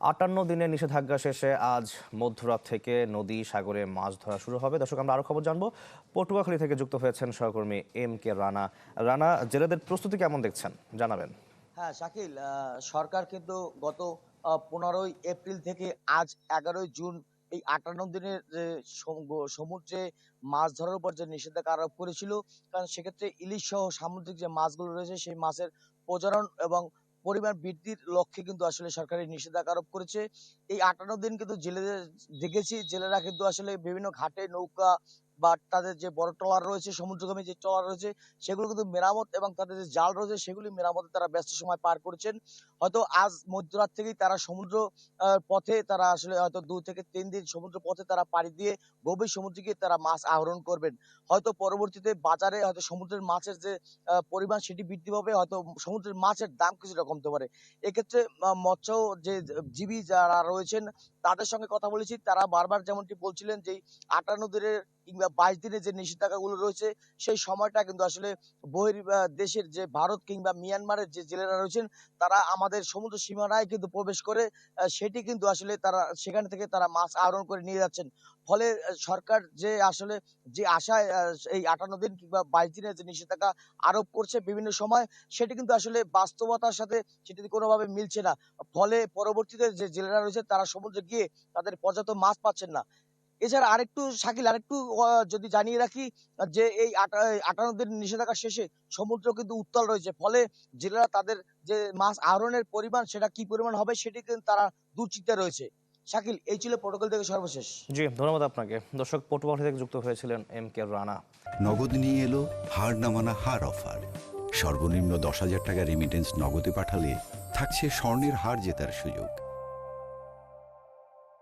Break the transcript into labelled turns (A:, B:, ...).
A: ৫৮ দিনের নিষেধাজ্ঞা শেষে আজ মধ্যরাত থেকে নদী সাগরে মাছ ধরা শুরু হবে। দর্শক, আমরা আরো খবর জানবো। পটুয়াখালী থেকে যুক্ত হয়েছেন সহকর্মী MK রানা। রানা, জেলেদের প্রস্তুতি কেমন দেখছেন, জানাবেন।
B: হ্যাঁ শাকিল, সরকার কিন্তু গত 15ই এপ্রিল থেকে আজ 11ই জুন এই 58 দিনের যে সমুদ্রে মাছ ধরার উপর যে নিষেধাজ্ঞা আরোপ করেছিল। কারণ সেক্ষেত্রে ইলিশ সহ সামুদ্রিক যে মাছগুলো রয়েছে সেই মাছের প্রজনন এবং পরিমাণ বৃদ্ধির লক্ষ্যে কিন্তু আসলে সরকার এই নিষেধাজ্ঞা আরোপ করেছে। এই 58 দিন কিন্তু জেলেদের দেখেছি, জেলেরা কিন্তু আসলে বিভিন্ন ঘাটে নৌকা বা তাদের যে বড় ট্রলার রয়েছে, সমুদ্রগামী যে ট্রলার রয়েছে সেগুলো কিন্তু মেরামত এবং তাদের যে জাল রয়েছে সেগুলি মেরামতে তারা ব্যস্ত সময় পার করেছেন। হয়তো আজ মধ্যরাত থেকেই তারা সমুদ্র পথে তারা আসলে হয়তো 2 থেকে 3 দিন সমুদ্র পথে তারা পাড়ি দিয়ে গভীর সমুদ্রে গিয়ে তারা মাছ আহরণ করবেন। হয়তো পরবর্তীতে বাজারে হয়তো সমুদ্রের মাছের যে পরিমাণ সেটি বৃদ্ধি পাবে, হয়তো সমুদ্রের মাছের দাম কিছুটা কমতে পারে। এক্ষেত্রে মৎস্য যে জীবী যারা রয়েছেন তাদের সঙ্গে কথা বলেছি, তারা বারবার যেমনটি বলছিলেন যে 58 দিনের কিংবা 22 দিনের যে নিষেধাজ্ঞাগুলো রয়েছে সেই সময়টা কিন্তু আসলে দেশের যে ভারত কিংবা মিয়ানমারের যে জেলেরা রয়েছেন তারা আমাদের সমুদ্র সীমানায় কিন্তু প্রবেশ করে সেটি কিন্তু আসলে তারা সেখান থেকে তারা মাছ আহরণ করে নিয়ে যাচ্ছেন। ফলে সরকার যে আসলে যে আশায় এই 58 দিন কিংবা 22 দিনের যে নিষেধাজ্ঞা আরোপ করছে বিভিন্ন সময়, সেটি কিন্তু আসলে বাস্তবতার সাথে সেটি কোনোভাবে মিলছে না। ফলে পরবর্তীতে যে জেলেরা রয়েছে তারা সমুদ্রে গিয়ে তাদের পর্যাপ্ত মাছ পাচ্ছেন না। এছাড়া আরেকটু শাকিল, আরেকটু যদি জানিয়ে রাখি যে এই 58 দিন নিষেধাজ্ঞা শেষে সমুদ্র কিন্তু উত্তাল রয়েছে। ফলে জেলেরা তাদের যে মাছ আহরণের পরিমাণ সেটা কি পরিমাণ হবে সেটি কিন্তু তারা দুশ্চিন্তায় রয়েছে। শাকিল, এই ছিল প্রটোকল থেকে সর্বশেষ।
A: জি, ধন্যবাদ আপনাকে। দর্শক, পটুয়াখালী থেকে যুক্ত হয়েছিলেন MK রানা।
C: নগদ নিয়ে এলো হার না মানা হার অফার। সর্বনিম্ন 10,000 টাকা রেমিটেন্স নগদে পাঠালে থাকছে স্বর্ণের হার জেতার সুযোগ।